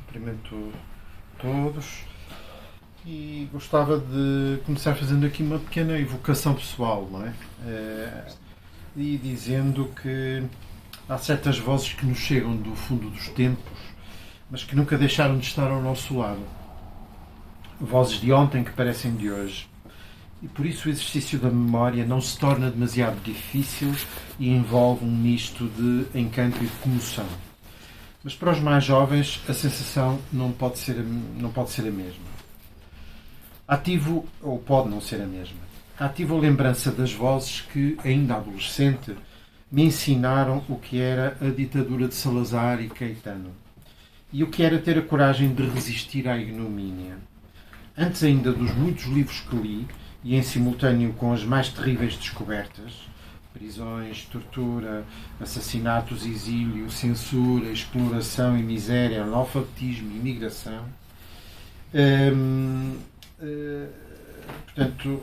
Cumprimento todos e gostava de começar fazendo aqui uma pequena evocação pessoal, não é? E dizendo que há certas vozes que nos chegam do fundo dos tempos, mas que nunca deixaram de estar ao nosso lado. Vozes de ontem que parecem de hoje. E por isso o exercício da memória não se torna demasiado difícil e envolve um misto de encanto e de comoção. Mas para os mais jovens a sensação não pode ser a mesma. Ativo, ou pode não ser a mesma. Ativo a lembrança das vozes que, ainda adolescente, me ensinaram o que era a ditadura de Salazar e Caetano. E o que era ter a coragem de resistir à ignomínia. Antes ainda dos muitos livros que li, e em simultâneo com as mais terríveis descobertas, prisões, tortura, assassinatos, exílio, censura, exploração e miséria, analfabetismo e imigração. Portanto,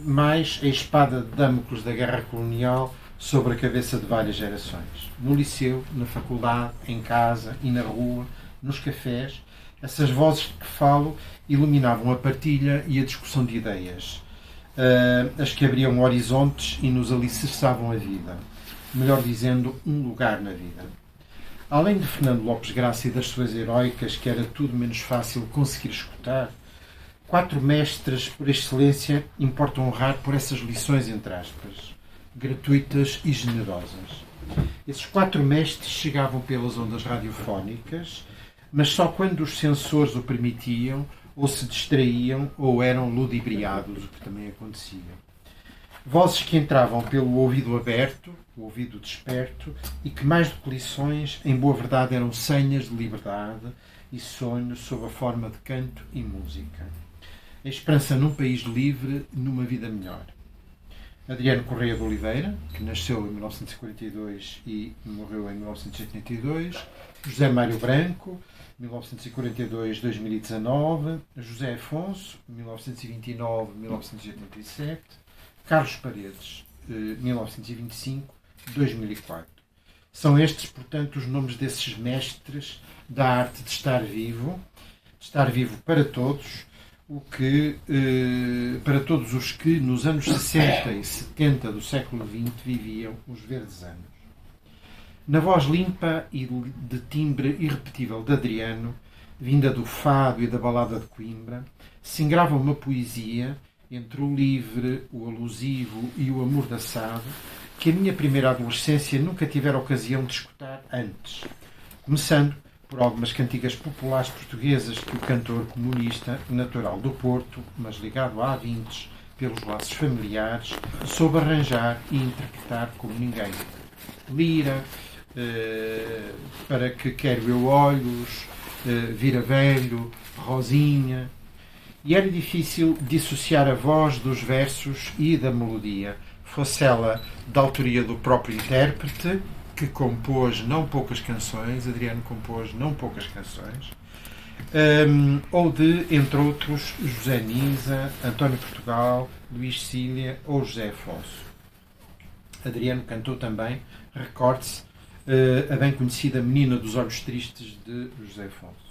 mais a espada de Damocles da guerra colonial sobre a cabeça de várias gerações. No liceu, na faculdade, em casa e na rua, nos cafés, essas vozes de que falo iluminavam a partilha e a discussão de ideias. As que abriam horizontes e nos alicerçavam a vida. Melhor dizendo, um lugar na vida. Além de Fernando Lopes Graça e das suas heroicas, que era tudo menos fácil conseguir escutar, 4 mestres por excelência importa honrar por essas lições, entre aspas, gratuitas e generosas. Esses 4 mestres chegavam pelas ondas radiofónicas, mas só quando os censores o permitiam, ou se distraíam, ou eram ludibriados, o que também acontecia. Vozes que entravam pelo ouvido aberto, o ouvido desperto, e que, mais do que lições, em boa verdade eram senhas de liberdade e sonhos sob a forma de canto e música. A esperança num país livre, numa vida melhor. Adriano Correia de Oliveira, que nasceu em 1942 e morreu em 1982. José Mário Branco, 1942-2019, José Afonso, 1929-1987, Carlos Paredes, 1925-2004. São estes, portanto, os nomes desses mestres da arte de estar vivo para todos, para todos os que, nos anos 60 e 70 do século XX, viviam os verdes anos. Na voz limpa e de timbre irrepetível de Adriano, vinda do fado e da balada de Coimbra, se engrava uma poesia, entre o livre, o alusivo e o amordaçado, que a minha primeira adolescência nunca tivera ocasião de escutar antes. Começando por algumas cantigas populares portuguesas que o cantor comunista, natural do Porto, mas ligado há vintes pelos laços familiares, soube arranjar e interpretar como ninguém. Lira, para que quero eu olhos, vira velho, Rosinha. E era difícil dissociar a voz dos versos e da melodia, fosse ela da autoria do próprio intérprete, que compôs não poucas canções, Adriano compôs não poucas canções, ou de, entre outros, José Nisa, António Portugal, Luís Cília ou José Afonso. Adriano cantou também, recorde-se, a bem conhecida Menina dos Olhos Tristes de José Afonso.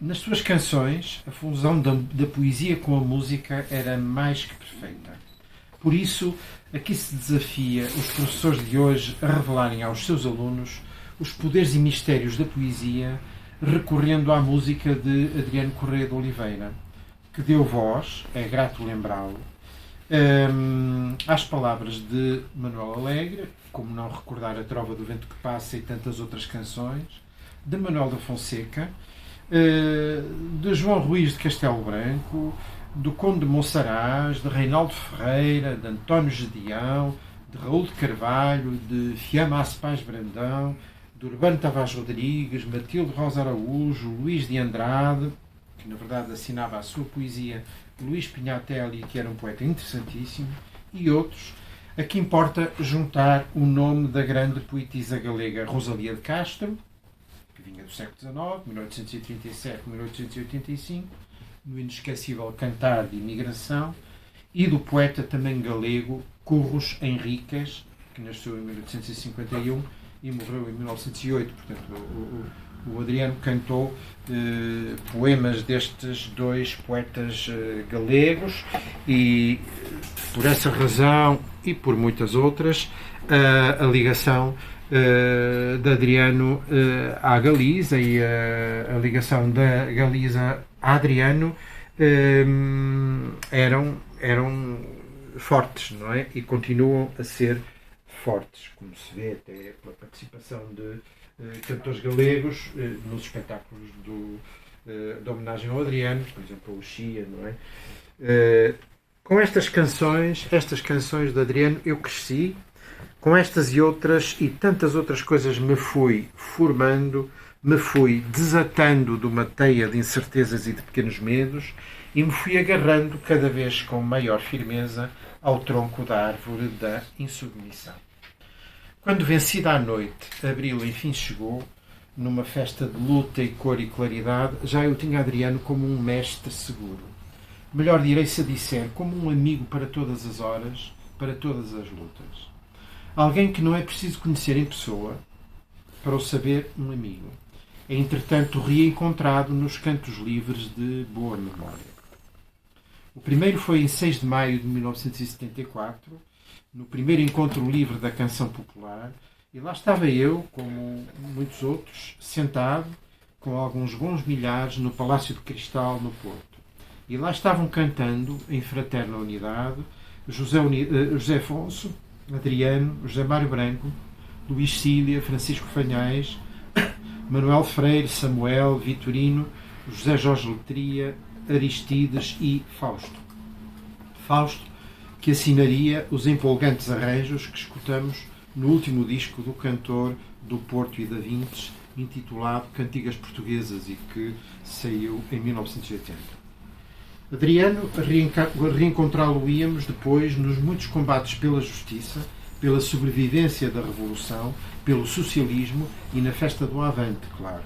Nas suas canções, a fusão da poesia com a música era mais que perfeita. Por isso, aqui se desafia os professores de hoje a revelarem aos seus alunos os poderes e mistérios da poesia, recorrendo à música de Adriano Correia de Oliveira, que deu voz, é grato lembrá-lo, às palavras de Manuel Alegre, como não recordar a Trova do Vento que Passa e tantas outras canções, de Manuel da Fonseca, de João Ruiz de Castelo Branco, do Conde de Monsaraz, de Reinaldo Ferreira, de António Gedeão, de Raul de Carvalho, de Fiamma Paz Brandão, de Urbano Tavares Rodrigues, Matilde Rosa Araújo, Luís de Andrade, que na verdade assinava a sua poesia Luís Pinhatelli, que era um poeta interessantíssimo, e outros. Aqui importa juntar o nome da grande poetisa galega Rosalia de Castro, que vinha do século XIX, 1837-1885, no inesquecível Cantar de Imigração, e do poeta também galego Curros Henriques, que nasceu em 1851 e morreu em 1908. Portanto, O Adriano cantou poemas destes dois poetas galegos e, por essa razão e por muitas outras, a ligação de Adriano à Galiza e a ligação da Galiza a Adriano eram fortes, não é? E continuam a ser fortes, como se vê até pela participação de cantores galegos nos espetáculos da homenagem ao Adriano, por exemplo, o Chia, não é? Com estas canções de Adriano, eu cresci. Com estas e outras e tantas outras coisas me fui formando, me fui desatando de uma teia de incertezas e de pequenos medos e me fui agarrando cada vez com maior firmeza ao tronco da árvore da insubmissão. Quando, vencida a noite, abril enfim chegou, numa festa de luta e cor e claridade, já eu tinha Adriano como um mestre seguro. Melhor direi se disser, como um amigo para todas as horas, para todas as lutas. Alguém que não é preciso conhecer em pessoa para o saber um amigo. É, entretanto, reencontrado nos cantos livres de boa memória. O primeiro foi em 6 de maio de 1974, no primeiro encontro livre da canção popular, e lá estava eu, como muitos outros, sentado, com alguns bons milhares, no Palácio de Cristal, no Porto. E lá estavam cantando, em fraterna unidade, José Afonso, Adriano, José Mário Branco, Luís Cília, Francisco Fanhais, Manuel Freire, Samuel, Vitorino, José Jorge Letria, Aristides e Fausto. Fausto, que assinaria os empolgantes arranjos que escutamos no último disco do cantor do Porto e da Vintes, intitulado Cantigas Portuguesas e que saiu em 1980. Adriano, reencontrá-lo-íamos depois nos muitos combates pela justiça, pela sobrevivência da Revolução, pelo socialismo e na festa do Avante, claro.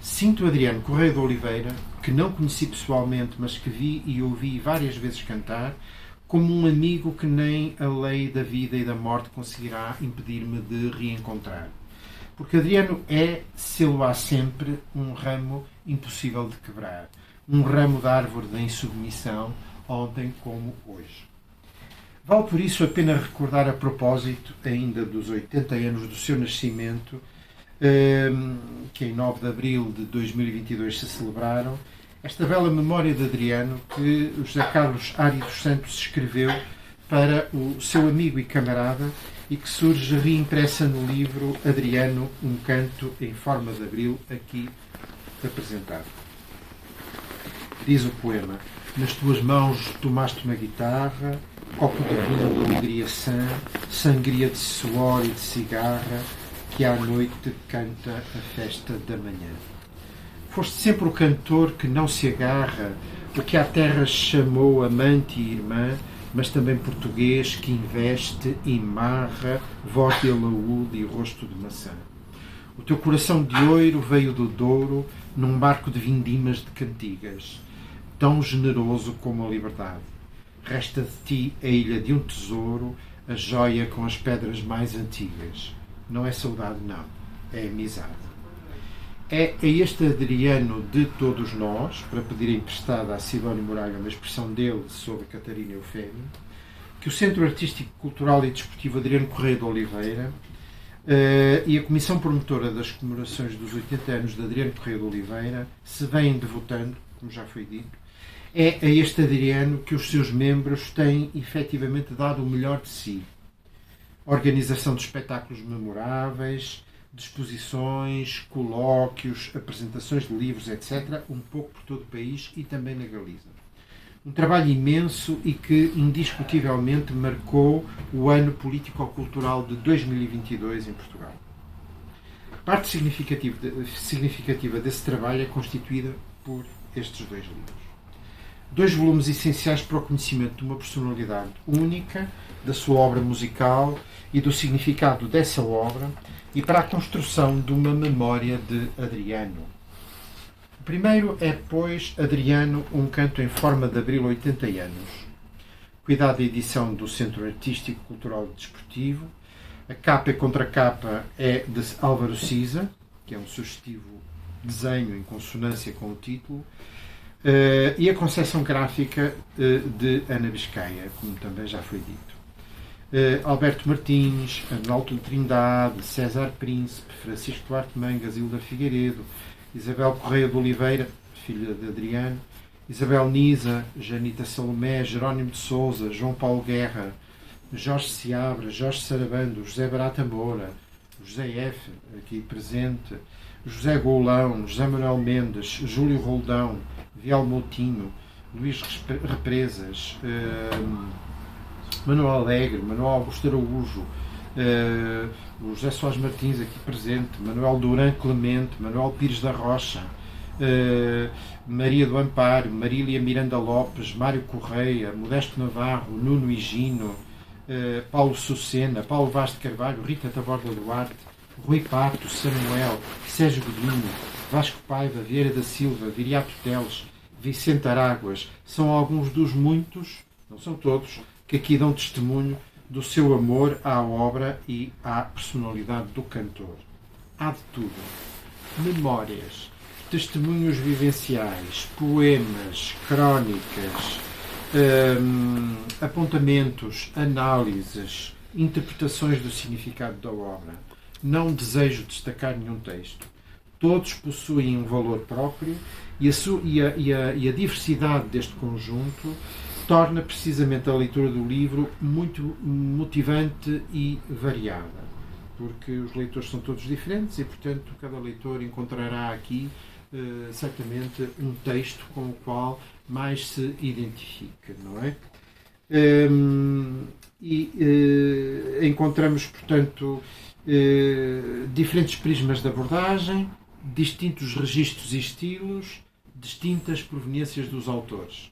Sinto Adriano Correia de Oliveira, que não conheci pessoalmente, mas que vi e ouvi várias vezes cantar, como um amigo que nem a lei da vida e da morte conseguirá impedir-me de reencontrar. Porque Adriano é, se-lo há sempre, um ramo impossível de quebrar. Um ramo da árvore da insubmissão, ontem como hoje. Vale por isso a pena recordar a propósito, ainda dos 80 anos do seu nascimento, que em 9 de abril de 2022 se celebraram, esta bela memória de Adriano que o José Carlos Ari dos Santos escreveu para o seu amigo e camarada e que surge reimpressa no livro Adriano, um canto em forma de abril, aqui apresentado. Diz o poema: nas tuas mãos tomaste uma guitarra, copo de vinho de alegria sã, sangria de suor e de cigarra, que à noite canta a festa da manhã. Foste sempre o cantor que não se agarra, o que à terra chamou amante e irmã, mas também português que investe e marra, voz de alaúde e rosto de maçã. O teu coração de ouro veio do Douro, num barco de vindimas de cantigas, tão generoso como a liberdade. Resta de ti a ilha de um tesouro, a joia com as pedras mais antigas. Não é saudade, não, é amizade. É a este Adriano de todos nós, para pedir emprestada a Sidónio Moraga uma expressão dele sobre Catarina Eufémio, que o Centro Artístico, Cultural e Desportivo Adriano Correia de Oliveira e a Comissão Promotora das Comemorações dos 80 anos de Adriano Correia de Oliveira se vêm devotando, como já foi dito. É a este Adriano que os seus membros têm efetivamente dado o melhor de si. Organização de espetáculos memoráveis, de exposições, colóquios, apresentações de livros, etc., um pouco por todo o país e também na Galiza. Um trabalho imenso e que indiscutivelmente marcou o ano político-cultural de 2022 em Portugal. Parte significativa desse trabalho é constituída por estes 2 livros. 2 volumes essenciais para o conhecimento de uma personalidade única, da sua obra musical e do significado dessa obra, e para a construção de uma memória de Adriano. O primeiro é, pois, Adriano, um canto em forma de abril 80 anos. Cuidado da edição do Centro Artístico, Cultural e Desportivo. A capa e contracapa é de Álvaro Siza, que é um sugestivo desenho em consonância com o título, e a concepção gráfica de Ana Biscaia, como também já foi dito. Alberto Martins, Arnaldo Trindade, César Príncipe, Francisco Duarte Mangas, Hilda Figueiredo, Isabel Correia de Oliveira, filha de Adriano, Isabel Nisa, Janita Salomé, Jerónimo de Sousa, João Paulo Guerra, Jorge Seabra, Jorge Sarabando, José Barata Moura, José F., aqui presente, José Goulão, José Manuel Mendes, Júlio Roldão, Viel Moutinho, Luís Represas, Manuel Alegre, Manuel Augusto Araújo, o José Soares Martins aqui presente, Manuel Duran Clemente, Manuel Pires da Rocha, Maria do Amparo, Marília Miranda Lopes, Mário Correia, Modesto Navarro, Nuno Higino, Paulo Sucena, Paulo Vaz de Carvalho, Rita Taborda Duarte, Rui Pato, Samuel, Sérgio Godinho, Vasco Paiva, Vieira da Silva, Viriato Teles, Vicente Aráguas, são alguns dos muitos, não são todos, que aqui dão testemunho do seu amor à obra e à personalidade do cantor. Há de tudo. Memórias, testemunhos vivenciais, poemas, crónicas, apontamentos, análises, interpretações do significado da obra. Não desejo destacar nenhum texto. Todos possuem um valor próprio e a diversidade deste conjunto torna precisamente a leitura do livro muito motivante e variada, porque os leitores são todos diferentes e, portanto, cada leitor encontrará aqui certamente um texto com o qual mais se identifica, não é? Encontramos, portanto, diferentes prismas de abordagem, distintos registros e estilos, distintas proveniências dos autores.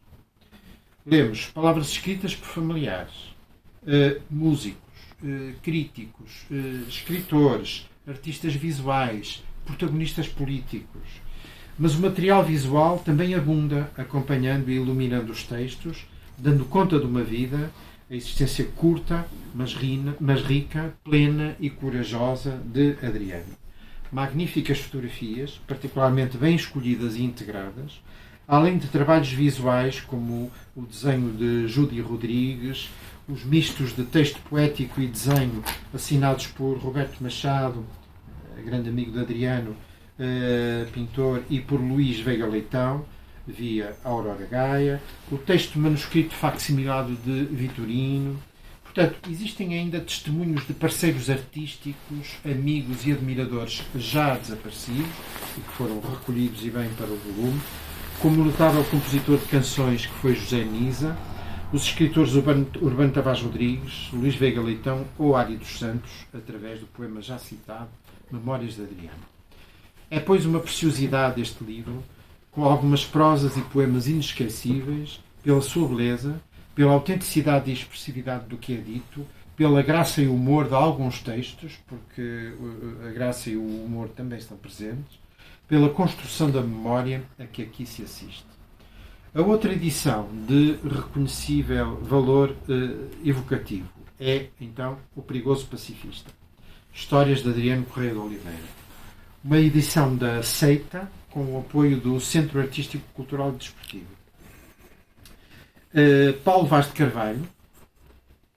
Lemos palavras escritas por familiares, músicos, críticos, escritores, artistas visuais, protagonistas políticos. Mas o material visual também abunda, acompanhando e iluminando os textos, dando conta de uma vida, a existência curta, mas rica, plena e corajosa de Adriano. Magníficas fotografias, particularmente bem escolhidas e integradas, além de trabalhos visuais como o desenho de Júdi Rodrigues, os mistos de texto poético e desenho assinados por Roberto Machado, grande amigo de Adriano, pintor, e por Luís Veiga Leitão, via Aurora Gaia, o texto manuscrito facsimilado de Vitorino. Portanto, existem ainda testemunhos de parceiros artísticos, amigos e admiradores já desaparecidos e que foram recolhidos e bem para o volume, como o notável compositor de canções que foi José Nisa, os escritores Urbano Tavares Rodrigues, Luís Veiga Leitão ou Ari dos Santos, através do poema já citado, Memórias de Adriano. É, pois, uma preciosidade este livro, com algumas prosas e poemas inesquecíveis, pela sua beleza, pela autenticidade e expressividade do que é dito, pela graça e humor de alguns textos, porque a graça e o humor também estão presentes, pela construção da memória a que aqui se assiste. A outra edição de reconhecível valor evocativo é, então, O Perigoso Pacifista. Histórias de Adriano Correia de Oliveira. Uma edição da Seita, com o apoio do Centro Artístico, Cultural e Desportivo. Paulo Vaz de Carvalho,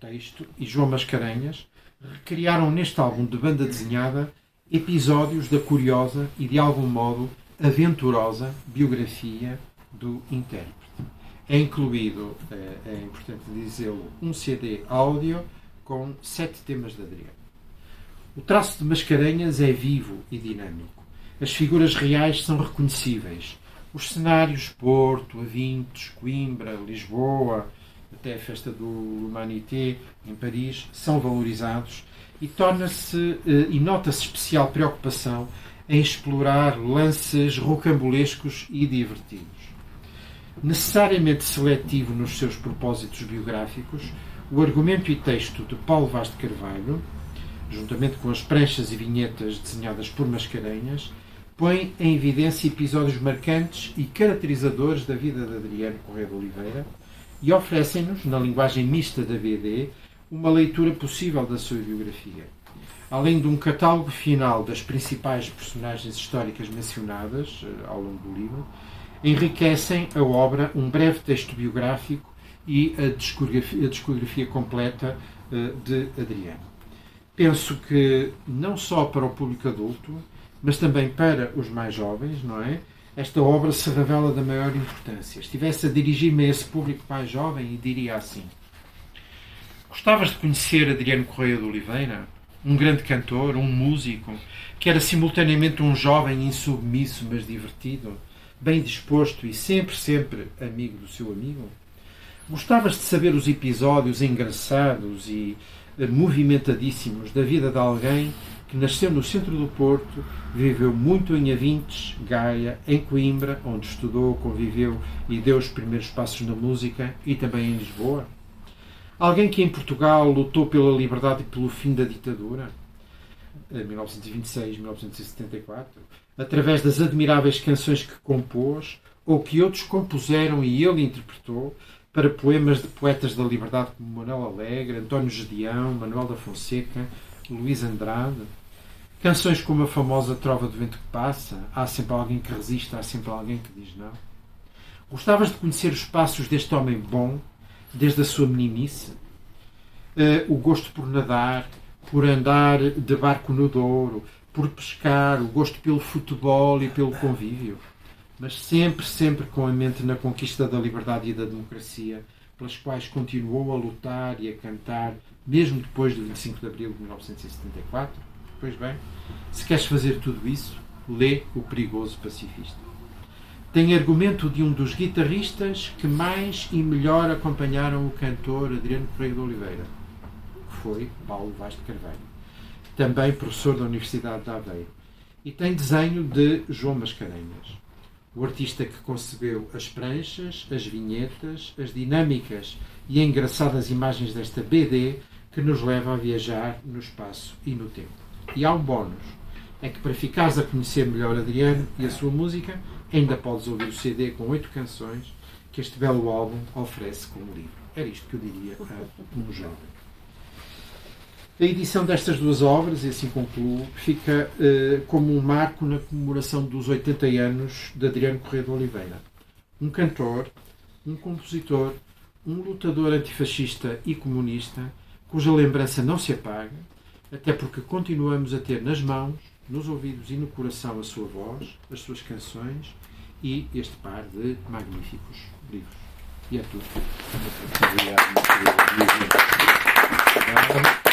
texto, e João Mascarenhas recriaram neste álbum de banda desenhada episódios da curiosa e, de algum modo, aventurosa biografia do intérprete. É incluído, é importante dizê-lo, um CD áudio com 7 temas de Adriano. O traço de Mascarenhas é vivo e dinâmico. As figuras reais são reconhecíveis. Os cenários, Porto, Avintes, Coimbra, Lisboa, até a festa do Humanité em Paris, são valorizados e nota-se especial preocupação em explorar lances rocambolescos e divertidos. Necessariamente seletivo nos seus propósitos biográficos, o argumento e texto de Paulo Vaz de Carvalho, juntamente com as pranchas e vinhetas desenhadas por Mascarenhas, põe em evidência episódios marcantes e caracterizadores da vida de Adriano Correia de Oliveira e oferecem-nos, na linguagem mista da BD, uma leitura possível da sua biografia. além de um catálogo final das principais personagens históricas mencionadas ao longo do livro, enriquecem a obra um breve texto biográfico e a discografia completa de Adriano. Penso que não só para o público adulto, mas também para os mais jovens, não é? Esta obra se revela da maior importância. Estivesse a dirigir-me a esse público mais jovem e diria assim: gostavas de conhecer Adriano Correia de Oliveira? Um grande cantor, um músico, que era simultaneamente um jovem insubmisso, mas divertido, bem disposto e sempre amigo do seu amigo? Gostavas de saber os episódios engraçados e movimentadíssimos da vida de alguém que nasceu no centro do Porto, viveu muito em Avintes, Gaia, em Coimbra, onde estudou, conviveu e deu os primeiros passos na música, e também em Lisboa? Alguém que em Portugal lutou pela liberdade e pelo fim da ditadura, em 1926-1974, através das admiráveis canções que compôs ou que outros compuseram e ele interpretou para poemas de poetas da liberdade como Manuel Alegre, António Gedeão, Manuel da Fonseca, Luís Andrade. Canções como a famosa Trova do Vento que Passa, Há sempre alguém que resiste, há sempre alguém que diz não. Gostavas de conhecer os passos deste homem bom, desde a sua meninice? O gosto por nadar, por andar de barco no Douro, por pescar, o gosto pelo futebol e pelo convívio. Mas sempre com a mente na conquista da liberdade e da democracia, pelas quais continuou a lutar e a cantar, mesmo depois do 25 de abril de 1974? Pois bem, se queres fazer tudo isso, lê O Perigoso Pacifista. Tem argumento de um dos guitarristas que mais e melhor acompanharam o cantor Adriano Correia de Oliveira, que foi Paulo Vaz de Carvalho, também professor da Universidade de Aveiro. E tem desenho de João Mascarenhas, o artista que concebeu as pranchas, as vinhetas, as dinâmicas e engraçadas imagens desta BD que nos leva a viajar no espaço e no tempo. E há um bónus, é que para ficares a conhecer melhor Adriano e a sua música, ainda podes ouvir o CD com 8 canções que este belo álbum oferece como livro. Era isto que eu diria a um jovem. A edição destas duas obras, e assim concluo, fica como um marco na comemoração dos 80 anos de Adriano Correia de Oliveira. Um cantor, um compositor, um lutador antifascista e comunista, cuja lembrança não se apaga, até porque continuamos a ter nas mãos, nos ouvidos e no coração a sua voz, as suas canções e este par de magníficos livros. E é tudo. Muito obrigado.